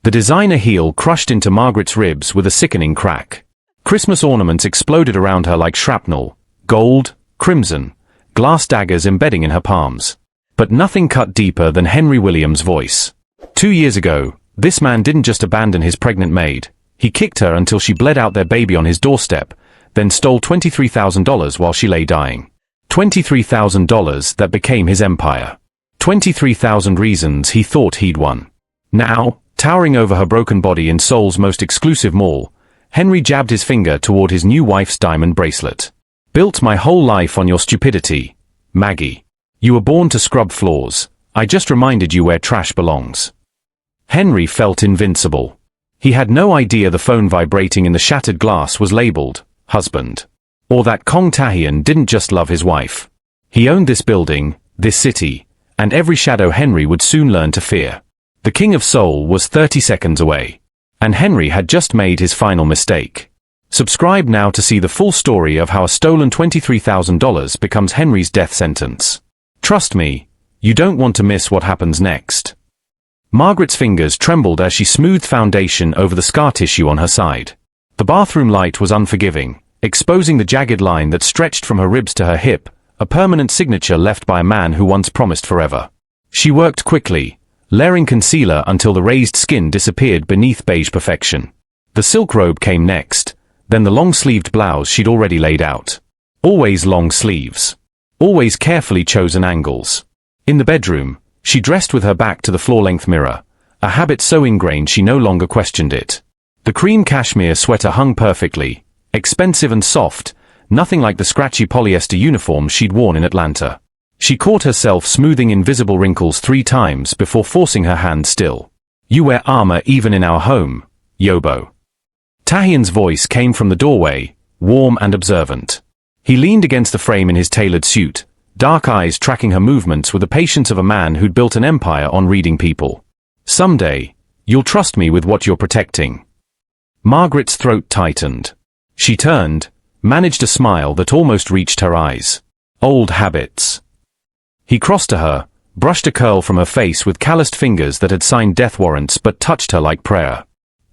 The designer heel crushed into Margaret's ribs with a sickening crack. Christmas ornaments exploded around her like shrapnel, gold, crimson, glass daggers embedding in her palms. But nothing cut deeper than Henry Williams' voice. 2 years ago, this man didn't just abandon his pregnant maid, he kicked her until she bled out their baby on his doorstep, then stole $23,000 while she lay dying. $23,000 that became his empire. 23,000 reasons he thought he'd won. Now, towering over her broken body in Seoul's most exclusive mall, Henry jabbed his finger toward his new wife's diamond bracelet. Built my whole life on your stupidity, Maggie. You were born to scrub floors. I just reminded you where trash belongs. Henry felt invincible. He had no idea the phone vibrating in the shattered glass was labeled, husband. Or that Kong Tae-hyun didn't just love his wife. He owned this building, this city, and every shadow Henry would soon learn to fear. The King of Seoul was 30 seconds away. And Henry had just made his final mistake. Subscribe now to see the full story of how a stolen $23,000 becomes Henry's death sentence. Trust me, you don't want to miss what happens next. Margaret's fingers trembled as she smoothed foundation over the scar tissue on her side. The bathroom light was unforgiving, exposing the jagged line that stretched from her ribs to her hip, a permanent signature left by a man who once promised forever. She worked quickly, layering concealer until the raised skin disappeared beneath beige perfection. The silk robe came next, then the long-sleeved blouse she'd already laid out. Always long sleeves. Always carefully chosen angles. In the bedroom, she dressed with her back to the floor-length mirror, a habit so ingrained she no longer questioned it. The cream cashmere sweater hung perfectly, expensive and soft, nothing like the scratchy polyester uniform she'd worn in Atlanta. She caught herself smoothing invisible wrinkles 3 times before forcing her hand still. You wear armor even in our home, Yobo. Tae-hyun's voice came from the doorway, warm and observant. He leaned against the frame in his tailored suit, dark eyes tracking her movements with the patience of a man who'd built an empire on reading people. Someday, you'll trust me with what you're protecting. Margaret's throat tightened. She turned, managed a smile that almost reached her eyes. Old habits. He crossed to her, brushed a curl from her face with calloused fingers that had signed death warrants but touched her like prayer.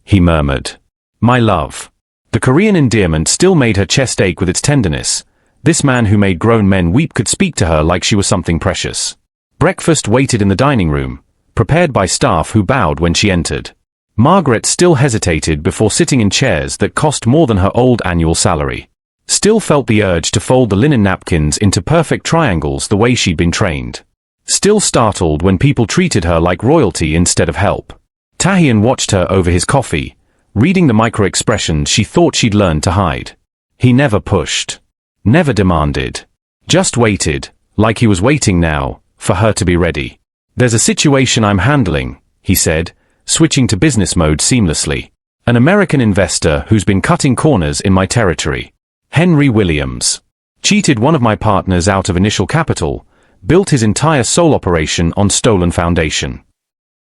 He murmured, "My love." The Korean endearment still made her chest ache with its tenderness. This man who made grown men weep could speak to her like she was something precious. Breakfast waited in the dining room, prepared by staff who bowed when she entered. Margaret still hesitated before sitting in chairs that cost more than her old annual salary. Still felt the urge to fold the linen napkins into perfect triangles the way she'd been trained. Still startled when people treated her like royalty instead of help. Tae-hyun watched her over his coffee, reading the micro-expressions she thought she'd learned to hide. He never pushed. Never demanded. Just waited, like he was waiting now, for her to be ready. "There's a situation I'm handling," he said, switching to business mode seamlessly. "An American investor who's been cutting corners in my territory. Henry Williams. Cheated one of my partners out of initial capital, built his entire Seoul operation on stolen foundation."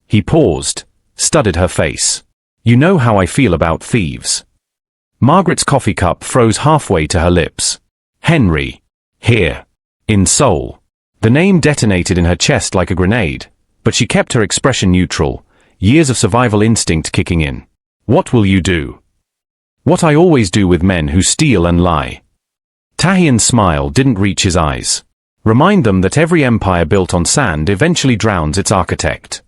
He paused, studied her face. "You know how I feel about thieves." Margaret's coffee cup froze halfway to her lips. Henry. Here. In Seoul. The name detonated in her chest like a grenade, but she kept her expression neutral, years of survival instinct kicking in. "What will you do?" "What I always do with men who steal and lie." Tae-hyun's smile didn't reach his eyes. "Remind them that every empire built on sand eventually drowns its architect."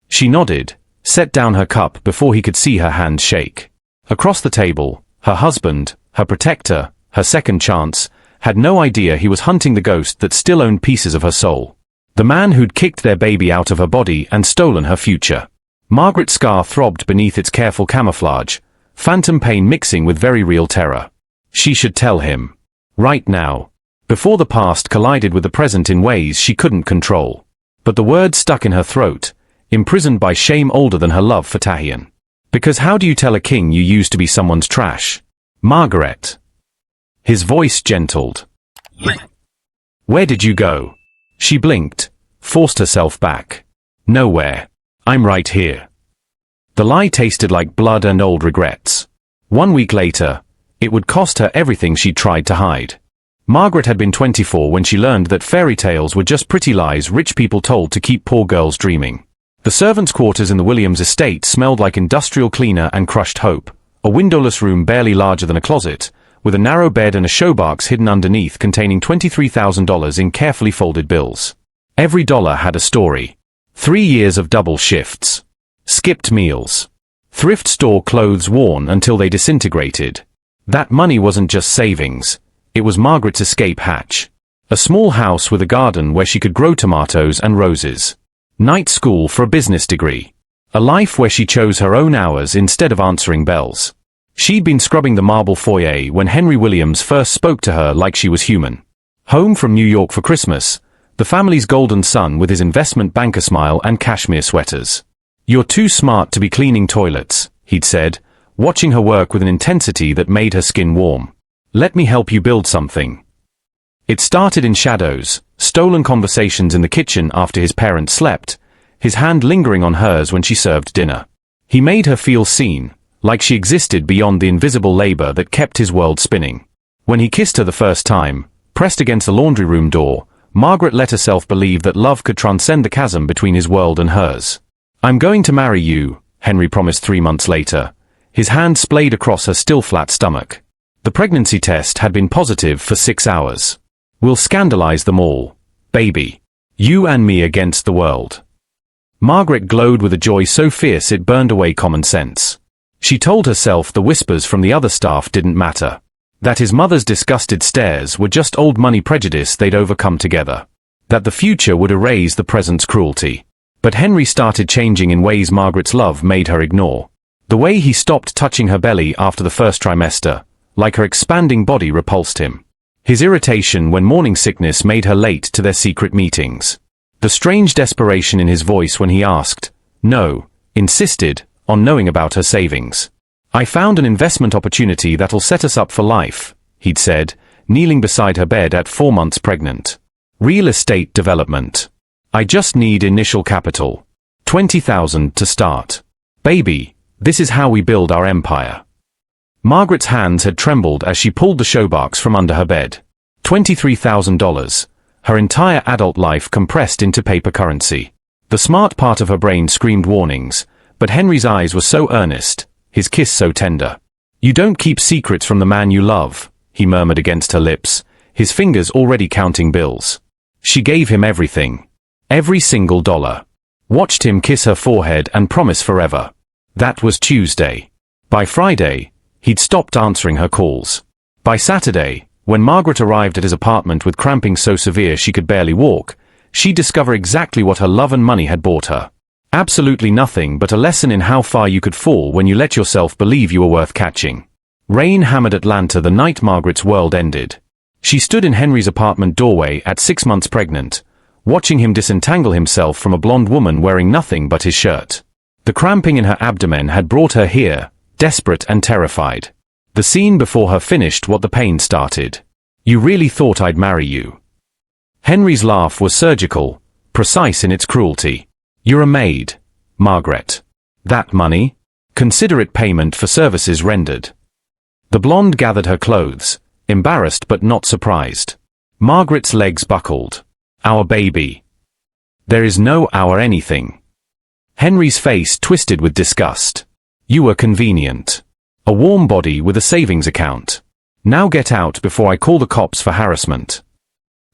She nodded, set down her cup before he could see her hand shake. Across the table, her husband, her protector, her second chance, had no idea he was hunting the ghost that still owned pieces of her soul. The man who'd kicked their baby out of her body and stolen her future. Margaret's scar throbbed beneath its careful camouflage, phantom pain mixing with very real terror. She should tell him. Right now. Before the past collided with the present in ways she couldn't control. But the words stuck in her throat, imprisoned by shame older than her love for Tae-hyun. Because how do you tell a king you used to be someone's trash? Margaret. His voice gentled. Where did you go? She blinked, forced herself back. Nowhere. I'm right here. The lie tasted like blood and old regrets. 1 week later, it would cost her everything she'd tried to hide. Margaret had been 24 when she learned that fairy tales were just pretty lies rich people told to keep poor girls dreaming. The servants' quarters in the Williams estate smelled like industrial cleaner and crushed hope. A windowless room barely larger than a closet, with a narrow bed and a showbox hidden underneath containing $23,000 in carefully folded bills. Every dollar had a story. 3 years of double shifts. Skipped meals. Thrift store clothes worn until they disintegrated. That money wasn't just savings. It was Margaret's escape hatch. A small house with a garden where she could grow tomatoes and roses. Night school for a business degree. A life where she chose her own hours instead of answering bells. She'd been scrubbing the marble foyer when Henry Williams first spoke to her like she was human. Home from New York for Christmas, the family's golden son with his investment banker smile and cashmere sweaters. "You're too smart to be cleaning toilets," he'd said, watching her work with an intensity that made her skin warm. "Let me help you build something." It started in shadows, stolen conversations in the kitchen after his parents slept, his hand lingering on hers when she served dinner. He made her feel seen, like she existed beyond the invisible labor that kept his world spinning. When he kissed her the first time, pressed against the laundry room door, Margaret let herself believe that love could transcend the chasm between his world and hers. "I'm going to marry you," Henry promised 3 months later, his hand splayed across her still flat stomach. The pregnancy test had been positive for 6 hours. "We'll scandalize them all, baby. You and me against the world." Margaret glowed with a joy so fierce it burned away common sense. She told herself the whispers from the other staff didn't matter. That his mother's disgusted stares were just old money prejudice they'd overcome together. That the future would erase the present's cruelty. But Henry started changing in ways Margaret's love made her ignore. The way he stopped touching her belly after the first trimester, like her expanding body, repulsed him. His irritation when morning sickness made her late to their secret meetings. The strange desperation in his voice when he asked, no, insisted, on knowing about her savings. "I found an investment opportunity that'll set us up for life," he'd said, kneeling beside her bed at 4 months pregnant. "Real estate development. I just need initial capital. 20,000 to start. Baby, this is how we build our empire." Margaret's hands had trembled as she pulled the showbox from under her bed. $23,000. Her entire adult life compressed into paper currency. The smart part of her brain screamed warnings, but Henry's eyes were so earnest, his kiss so tender. "You don't keep secrets from the man you love," he murmured against her lips, his fingers already counting bills. She gave him everything. Every single dollar. Watched him kiss her forehead and promise forever. That was Tuesday. By Friday, he'd stopped answering her calls. By Saturday, when Margaret arrived at his apartment with cramping so severe she could barely walk, she'd discover exactly what her love and money had bought her. Absolutely nothing but a lesson in how far you could fall when you let yourself believe you were worth catching. Rain hammered Atlanta the night Margaret's world ended. She stood in Henry's apartment doorway at 6 months pregnant, watching him disentangle himself from a blonde woman wearing nothing but his shirt. The cramping in her abdomen had brought her here, desperate and terrified. The scene before her finished what the pain started. "You really thought I'd marry you?" Henry's laugh was surgical, precise in its cruelty. "You're a maid, Margaret. That money? Consider it payment for services rendered." The blonde gathered her clothes, embarrassed but not surprised. Margaret's legs buckled. "Our baby." "There is no our anything." Henry's face twisted with disgust. "You were convenient. A warm body with a savings account. Now get out before I call the cops for harassment."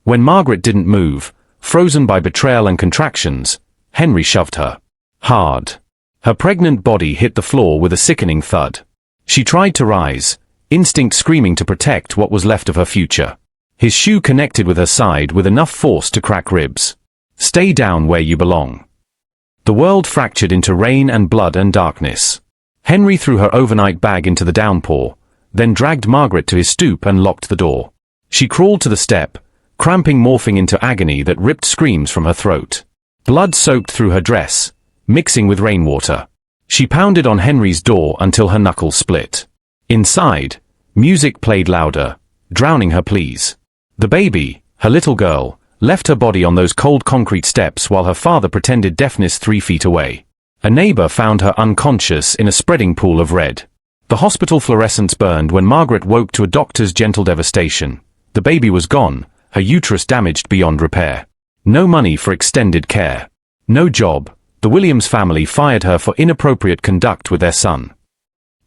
When Margaret didn't move, frozen by betrayal and contractions, Henry shoved her. Hard. Her pregnant body hit the floor with a sickening thud. She tried to rise, instinct screaming to protect what was left of her future. His shoe connected with her side with enough force to crack ribs. "Stay down where you belong." The world fractured into rain and blood and darkness. Henry threw her overnight bag into the downpour, then dragged Margaret to his stoop and locked the door. She crawled to the step, cramping morphing into agony that ripped screams from her throat. Blood soaked through her dress, mixing with rainwater. She pounded on Henry's door until her knuckles split. Inside, music played louder, drowning her pleas. The baby, her little girl, left her body on those cold concrete steps while her father pretended deafness 3 feet away. A neighbor found her unconscious in a spreading pool of red. The hospital fluorescents burned when Margaret woke to a doctor's gentle devastation. The baby was gone, her uterus damaged beyond repair. No money for extended care. No job, The Williams family fired her for inappropriate conduct with their son.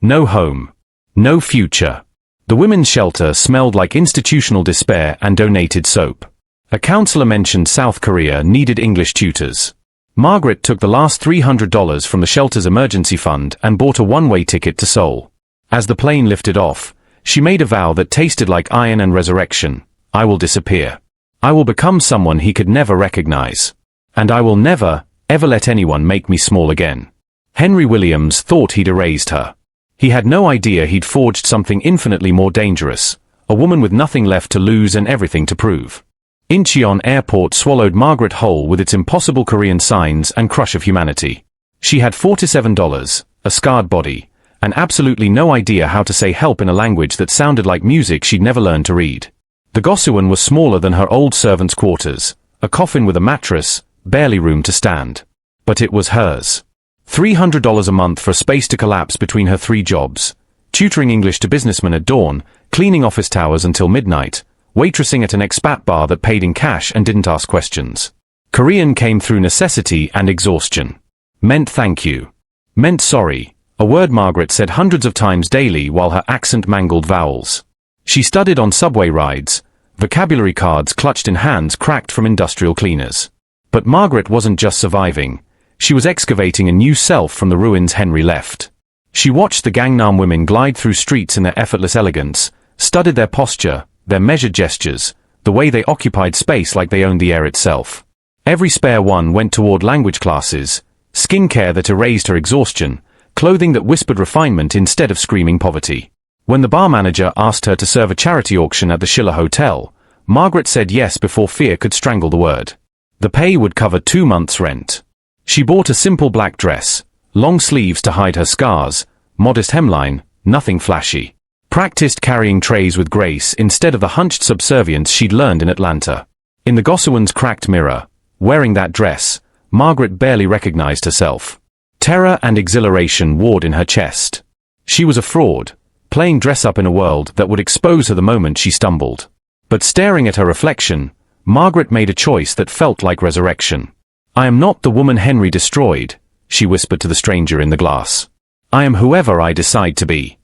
No home. No future. The women's shelter smelled like institutional despair and donated soap. A counselor mentioned South Korea needed English tutors. Margaret took the last $300 from the shelter's emergency fund and bought a one-way ticket to Seoul. As the plane lifted off, she made a vow that tasted like iron and resurrection. I will disappear. I will become someone he could never recognize. And I will never, ever let anyone make me small again. Henry Williams thought he'd erased her. He had no idea he'd forged something infinitely more dangerous, a woman with nothing left to lose and everything to prove. Incheon Airport swallowed Margaret whole with its impossible Korean signs and crush of humanity. She had $47, a scarred body, and absolutely no idea how to say help in a language that sounded like music she'd never learned to read. The Gosuan was smaller than her old servants' quarters, a coffin with a mattress, barely room to stand. But it was hers. $300 a month for a space to collapse between her 3 jobs: tutoring English to businessmen at dawn, cleaning office towers until midnight, waitressing at an expat bar that paid in cash and didn't ask questions. Korean came through necessity and exhaustion. Meant thank you. Meant sorry, a word Margaret said hundreds of times daily while her accent mangled vowels. She studied on subway rides, vocabulary cards clutched in hands cracked from industrial cleaners. But Margaret wasn't just surviving, she was excavating a new self from the ruins Henry left. She watched the Gangnam women glide through streets in their effortless elegance, studied their posture, their measured gestures, the way they occupied space like they owned the air itself. Every spare one went toward language classes, skincare that erased her exhaustion, clothing that whispered refinement instead of screaming poverty. When the bar manager asked her to serve a charity auction at the Schiller Hotel, Margaret said yes before fear could strangle the word. The pay would cover 2 months' rent. She bought a simple black dress, long sleeves to hide her scars, modest hemline, nothing flashy. Practiced carrying trays with grace instead of the hunched subservience she'd learned in Atlanta. In the Gosuan's cracked mirror, wearing that dress, Margaret barely recognized herself. Terror and exhilaration warred in her chest. She was a fraud, playing dress-up in a world that would expose her the moment she stumbled. But staring at her reflection, Margaret made a choice that felt like resurrection. I am not the woman Henry destroyed, she whispered to the stranger in the glass. I am whoever I decide to be.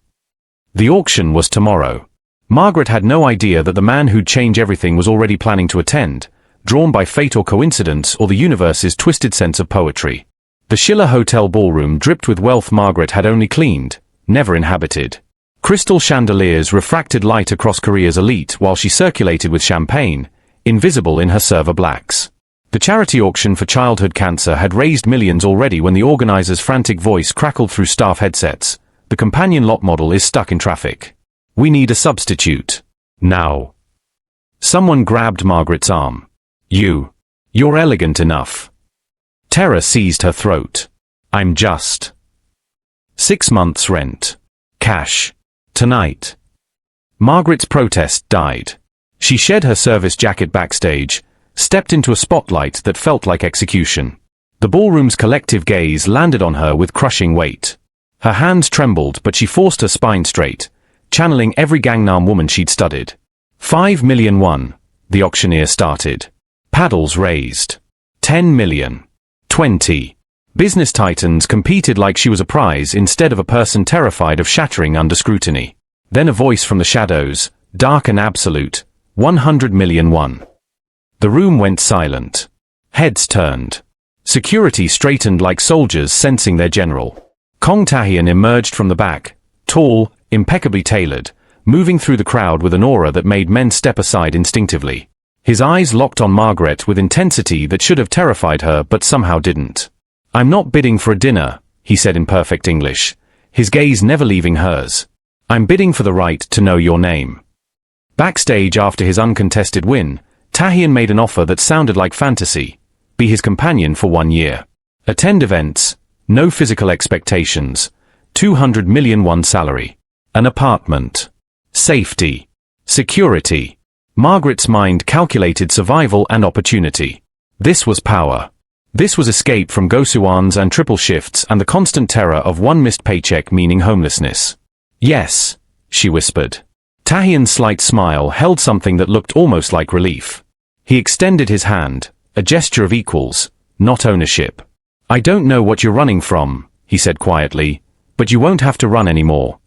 The auction was tomorrow. Margaret had no idea that the man who'd change everything was already planning to attend, drawn by fate or coincidence or the universe's twisted sense of poetry. The Schiller Hotel ballroom dripped with wealth Margaret had only cleaned, never inhabited. Crystal chandeliers refracted light across Korea's elite while she circulated with champagne, invisible in her server blacks. The charity auction for childhood cancer had raised millions already when the organizer's frantic voice crackled through staff headsets. The companion lot model is stuck in traffic. We need a substitute. Now. Someone grabbed Margaret's arm. You're elegant enough. Terror seized her throat. I'm just. 6 months' rent. Cash. Tonight. Margaret's protest died. She shed her service jacket backstage, stepped into a spotlight that felt like execution. The ballroom's collective gaze landed on her with crushing weight. Her hands trembled, but she forced her spine straight, channeling every Gangnam woman she'd studied. 5 million won, the auctioneer started. Paddles raised. 10 million. 20. Business titans competed like she was a prize instead of a person terrified of shattering under scrutiny. Then a voice from the shadows, dark and absolute. 100 million won. The room went silent. Heads turned. Security straightened like soldiers sensing their general. Kong Tae-hyun emerged from the back, tall, impeccably tailored, moving through the crowd with an aura that made men step aside instinctively. His eyes locked on Margaret with intensity that should have terrified her but somehow didn't. I'm not bidding for a dinner, he said in perfect English, his gaze never leaving hers. I'm bidding for the right to know your name. Backstage after his uncontested win, Tae-hyun made an offer that sounded like fantasy. Be his companion for 1 year. Attend events. No physical expectations. 200 million won salary. An apartment. Safety. Security. Margaret's mind calculated survival and opportunity. This was power. This was escape from Gosuans and triple shifts and the constant terror of one missed paycheck meaning homelessness. Yes, she whispered. Tae-hyun's slight smile held something that looked almost like relief. He extended his hand, a gesture of equals, not ownership. "I don't know what you're running from," he said quietly, "but you won't have to run anymore."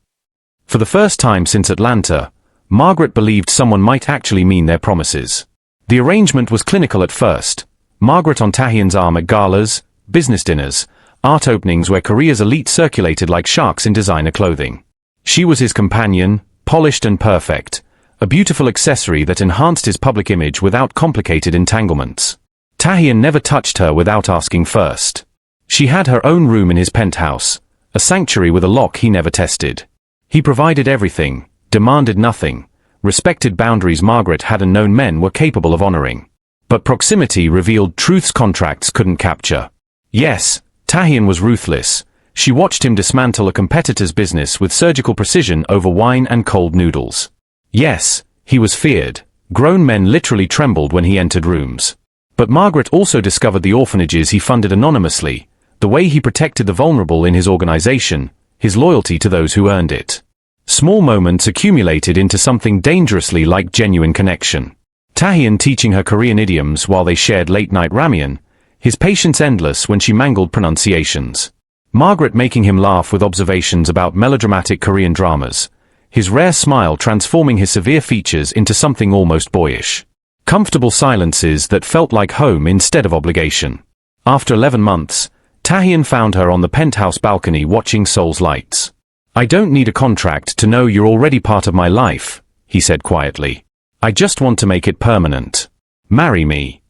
For the first time since Atlanta, Margaret believed someone might actually mean their promises. The arrangement was clinical at first. Margaret on Tahian's arm at galas, business dinners, art openings where Korea's elite circulated like sharks in designer clothing. She was his companion, polished and perfect, a beautiful accessory that enhanced his public image without complicated entanglements. Tahian never touched her without asking first. She had her own room in his penthouse, a sanctuary with a lock he never tested. He provided everything, demanded nothing, respected boundaries Margaret hadn't known men were capable of honoring. But proximity revealed truths contracts couldn't capture. Yes, Tahian was ruthless. She watched him dismantle a competitor's business with surgical precision over wine and cold noodles. Yes, he was feared. Grown men literally trembled when he entered rooms. But Margaret also discovered the orphanages he funded anonymously, the way he protected the vulnerable in his organization, his loyalty to those who earned it. Small moments accumulated into something dangerously like genuine connection. Tahian teaching her Korean idioms while they shared late-night ramen, his patience endless when she mangled pronunciations. Margaret making him laugh with observations about melodramatic Korean dramas, his rare smile transforming his severe features into something almost boyish. Comfortable silences that felt like home instead of obligation. After 11 months, Tahian found her on the penthouse balcony watching Seoul's lights. "I don't need a contract to know you're already part of my life," he said quietly. "I just want to make it permanent. Marry me."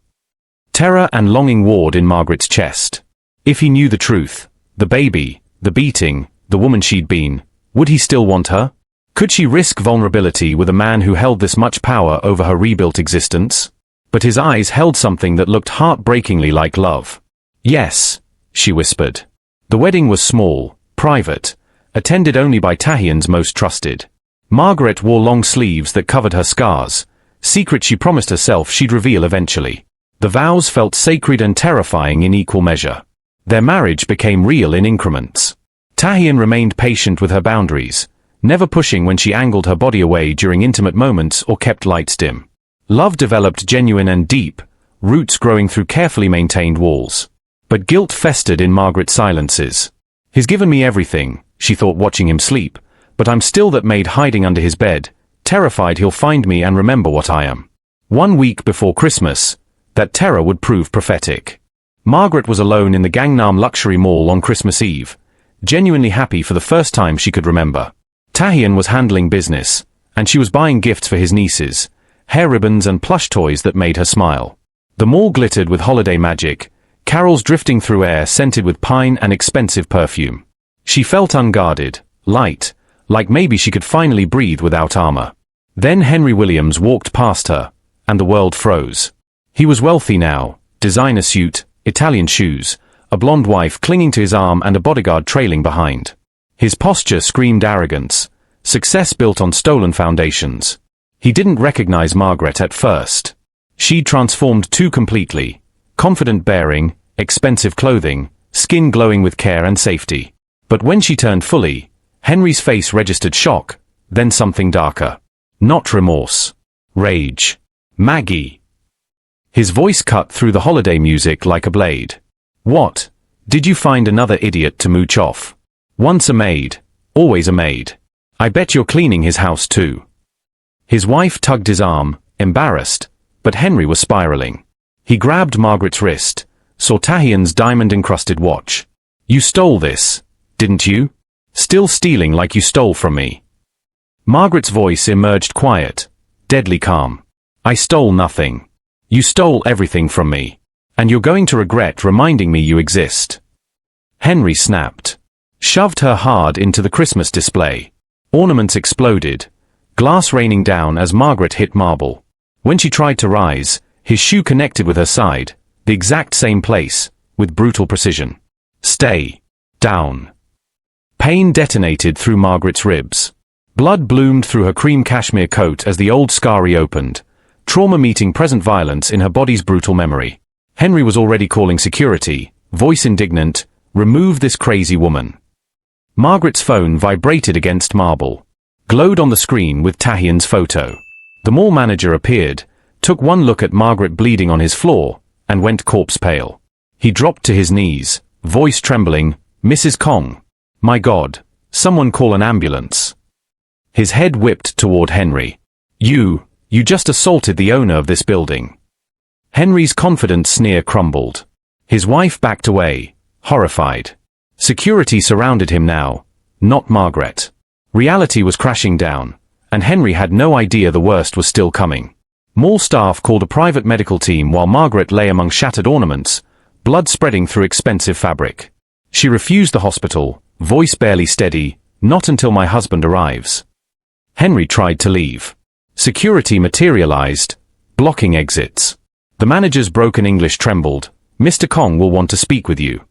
Terror and longing warred in Margaret's chest. If he knew the truth, the baby, the beating, the woman she'd been, would he still want her? Could she risk vulnerability with a man who held this much power over her rebuilt existence? But his eyes held something that looked heartbreakingly like love. "Yes," she whispered. The wedding was small, private, attended only by Tahian's most trusted. Margaret wore long sleeves that covered her scars, secrets she promised herself she'd reveal eventually. The vows felt sacred and terrifying in equal measure. Their marriage became real in increments. Tahian remained patient with her boundaries, never pushing when she angled her body away during intimate moments or kept lights dim. Love developed genuine and deep, roots growing through carefully maintained walls. But guilt festered in Margaret's silences. "He's given me everything," she thought watching him sleep, "but I'm still that maid hiding under his bed, terrified he'll find me and remember what I am." 1 week before Christmas, that terror would prove prophetic. Margaret was alone in the Gangnam luxury mall on Christmas Eve, genuinely happy for the first time she could remember. Tahian was handling business, and she was buying gifts for his nieces, hair ribbons and plush toys that made her smile. The mall glittered with holiday magic, carols drifting through air scented with pine and expensive perfume. She felt unguarded, light, like maybe she could finally breathe without armor. Then Henry Williams walked past her, and the world froze. He was wealthy now, designer suit, Italian shoes, a blonde wife clinging to his arm and a bodyguard trailing behind. His posture screamed arrogance, success built on stolen foundations. He didn't recognize Margaret at first. She'd transformed too completely. Confident bearing, expensive clothing, skin glowing with care and safety. But when she turned fully, Henry's face registered shock, then something darker. Not remorse. Rage. "Maggie." His voice cut through the holiday music like a blade. "What? Did you find another idiot to mooch off? Once a maid, always a maid. I bet you're cleaning his house too." His wife tugged his arm, embarrassed, but Henry was spiraling. He grabbed Margaret's wrist, saw Tahian's diamond-encrusted watch. "You stole this, didn't you? Still stealing like you stole from me." Margaret's voice emerged quiet, deadly calm. "I stole nothing. You stole everything from me. And you're going to regret reminding me you exist." Henry snapped. Shoved her hard into the Christmas display. Ornaments exploded, glass raining down as Margaret hit marble. When she tried to rise, his shoe connected with her side, the exact same place, with brutal precision. "Stay down." Pain detonated through Margaret's ribs. Blood bloomed through her cream cashmere coat as the old scar reopened, trauma meeting present violence in her body's brutal memory. Henry was already calling security, voice indignant, "Remove this crazy woman." Margaret's phone vibrated against marble. Glowed on the screen with Tahian's photo. The mall manager appeared, took one look at Margaret bleeding on his floor, and went corpse pale. He dropped to his knees, voice trembling, "Mrs. Kong. My God, someone call an ambulance." His head whipped toward Henry. You just assaulted the owner of this building." Henry's confident sneer crumbled. His wife backed away, horrified. Security surrounded him now, not Margaret. Reality was crashing down, and Henry had no idea the worst was still coming. Mall staff called a private medical team while Margaret lay among shattered ornaments, blood spreading through expensive fabric. She refused the hospital, voice barely steady, "Not until my husband arrives." Henry tried to leave. Security materialized, blocking exits. The manager's broken English trembled. "Mr. Kong will want to speak with you."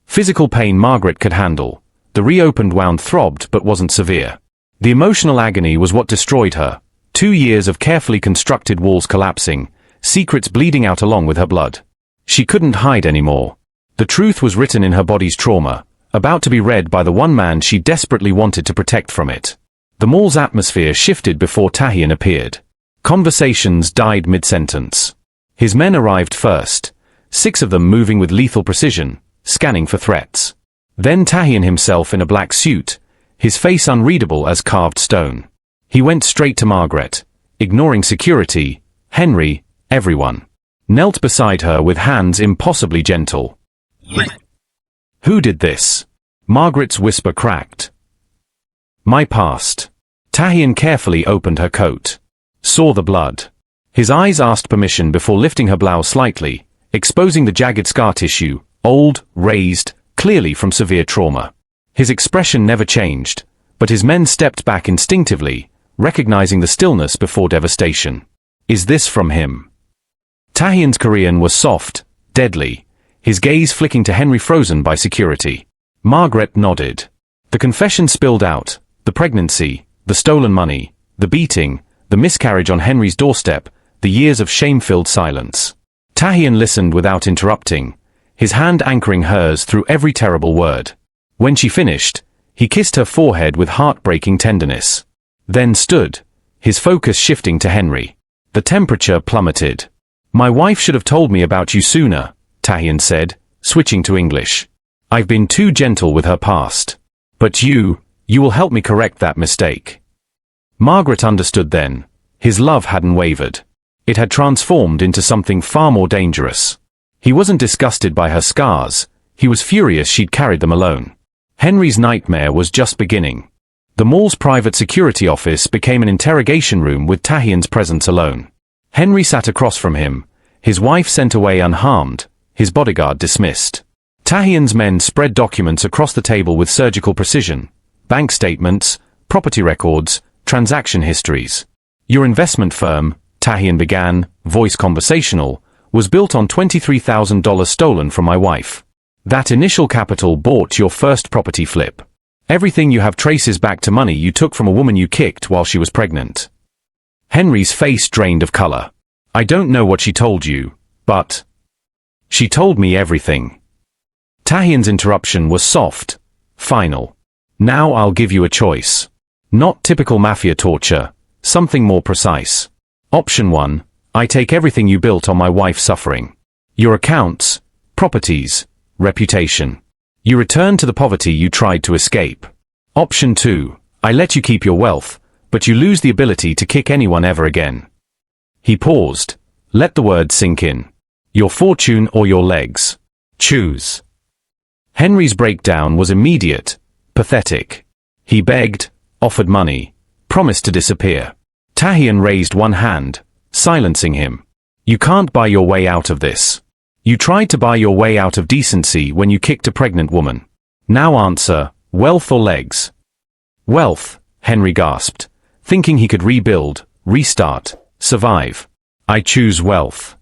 Physical pain Margaret could handle. The reopened wound throbbed but wasn't severe. The emotional agony was what destroyed her. 2 years of carefully constructed walls collapsing, secrets bleeding out along with her blood. She couldn't hide anymore. The truth was written in her body's trauma, about to be read by the one man she desperately wanted to protect from it. The mall's atmosphere shifted before Tahian appeared. Conversations died mid-sentence. His men arrived first, 6 of them moving with lethal precision, scanning for threats. Then Tahian himself in a black suit, his face unreadable as carved stone. He went straight to Margaret, ignoring security, Henry, everyone. Knelt beside her with hands impossibly gentle. "Who did this?" Margaret's whisper cracked. "My past." Tahian carefully opened her coat. Saw the blood. His eyes asked permission before lifting her blouse slightly, exposing the jagged scar tissue, old, raised, clearly from severe trauma. His expression never changed, but his men stepped back instinctively, recognizing the stillness before devastation. "Is this from him?" Tahian's Korean was soft, deadly, his gaze flicking to Henry frozen by security. Margaret nodded. The confession spilled out, the pregnancy, the stolen money, the beating, the miscarriage on Henry's doorstep, the years of shame-filled silence. Tahian listened without interrupting, his hand anchoring hers through every terrible word. When she finished, he kissed her forehead with heartbreaking tenderness. Then stood, his focus shifting to Henry. The temperature plummeted. "My wife should have told me about you sooner," Tahian said, switching to English. "I've been too gentle with her past. But you will help me correct that mistake." Margaret understood then. His love hadn't wavered. It had transformed into something far more dangerous. He wasn't disgusted by her scars, he was furious she'd carried them alone. Henry's nightmare was just beginning. The mall's private security office became an interrogation room with Tahian's presence alone. Henry sat across from him, his wife sent away unharmed, his bodyguard dismissed. Tahian's men spread documents across the table with surgical precision. Bank statements, property records, transaction histories. "Your investment firm," Tahian began, voice conversational, "was built on $23,000 stolen from my wife. That initial capital bought your first property flip. Everything you have traces back to money you took from a woman you kicked while she was pregnant." Henry's face drained of color. "I don't know what she told you, but..." "She told me everything." Tahian's interruption was soft, final. "Now I'll give you a choice. Not typical mafia torture, something more precise. Option 1, I take everything you built on my wife's suffering. Your accounts, properties, reputation. You return to the poverty you tried to escape. Option 2, I let you keep your wealth, but you lose the ability to kick anyone ever again." He paused. Let the words sink in. "Your fortune or your legs. Choose." Henry's breakdown was immediate, pathetic. He begged, offered money, promised to disappear. Tahian raised one hand, silencing him. "You can't buy your way out of this. You tried to buy your way out of decency when you kicked a pregnant woman. Now answer, wealth or legs?" "Wealth," Henry gasped, thinking he could rebuild, restart, survive. "I choose wealth."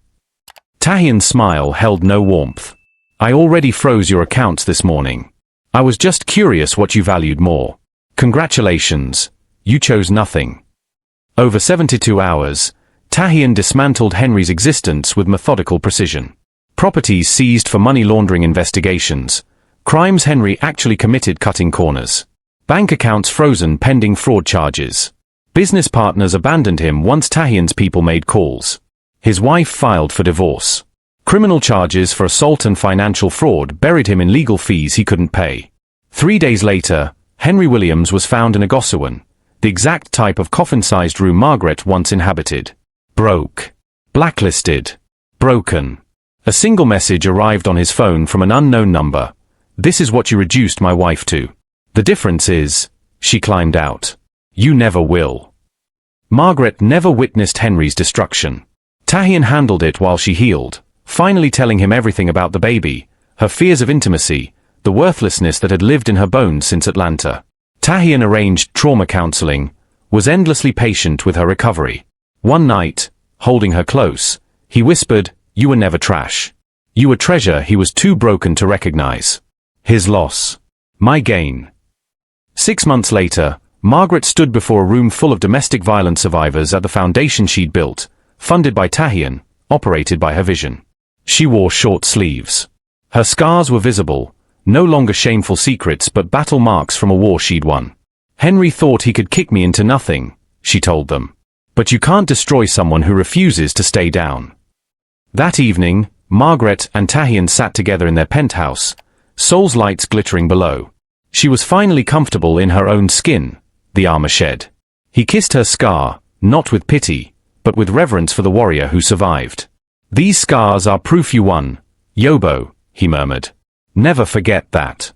Tahian's smile held no warmth. "I already froze your accounts this morning. I was just curious what you valued more. Congratulations, you chose nothing." Over 72 hours, Tahian dismantled Henry's existence with methodical precision. Properties seized for money laundering investigations, crimes Henry actually committed cutting corners. Bank accounts frozen pending fraud charges. Business partners abandoned him once Tahian's people made calls. His wife filed for divorce. Criminal charges for assault and financial fraud buried him in legal fees he couldn't pay. 3 days later, Henry Williams was found in a Gossawan, the exact type of coffin-sized room Margaret once inhabited. Broke. Blacklisted. Broken. A single message arrived on his phone from an unknown number. "This is what you reduced my wife to. The difference is," she climbed out, "you never will." Margaret never witnessed Henry's destruction. Tahian handled it while she healed, finally telling him everything about the baby, her fears of intimacy, the worthlessness that had lived in her bones since Atlanta. Tahian arranged trauma counseling, was endlessly patient with her recovery. One night, holding her close, he whispered, "You were never trash. You were treasure he was too broken to recognize." His loss. My gain. 6 months later, Margaret stood before a room full of domestic violence survivors at the foundation she'd built, funded by Tahian, operated by her vision. She wore short sleeves. Her scars were visible, no longer shameful secrets but battle marks from a war she'd won. "Henry thought he could kick me into nothing," she told them. "But you can't destroy someone who refuses to stay down." That evening, Margaret and Tahian sat together in their penthouse, Soul's lights glittering below. She was finally comfortable in her own skin, the armor shed. He kissed her scar, not with pity, but with reverence for the warrior who survived. "These scars are proof you won, Yobo," he murmured. "Never forget that."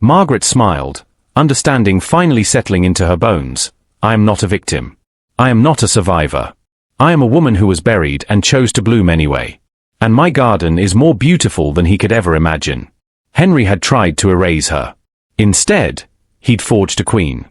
Margaret smiled, understanding finally settling into her bones. "I am not a victim. I am not a survivor. I am a woman who was buried and chose to bloom anyway. And my garden is more beautiful than he could ever imagine." Henry had tried to erase her. Instead, he'd forged a queen.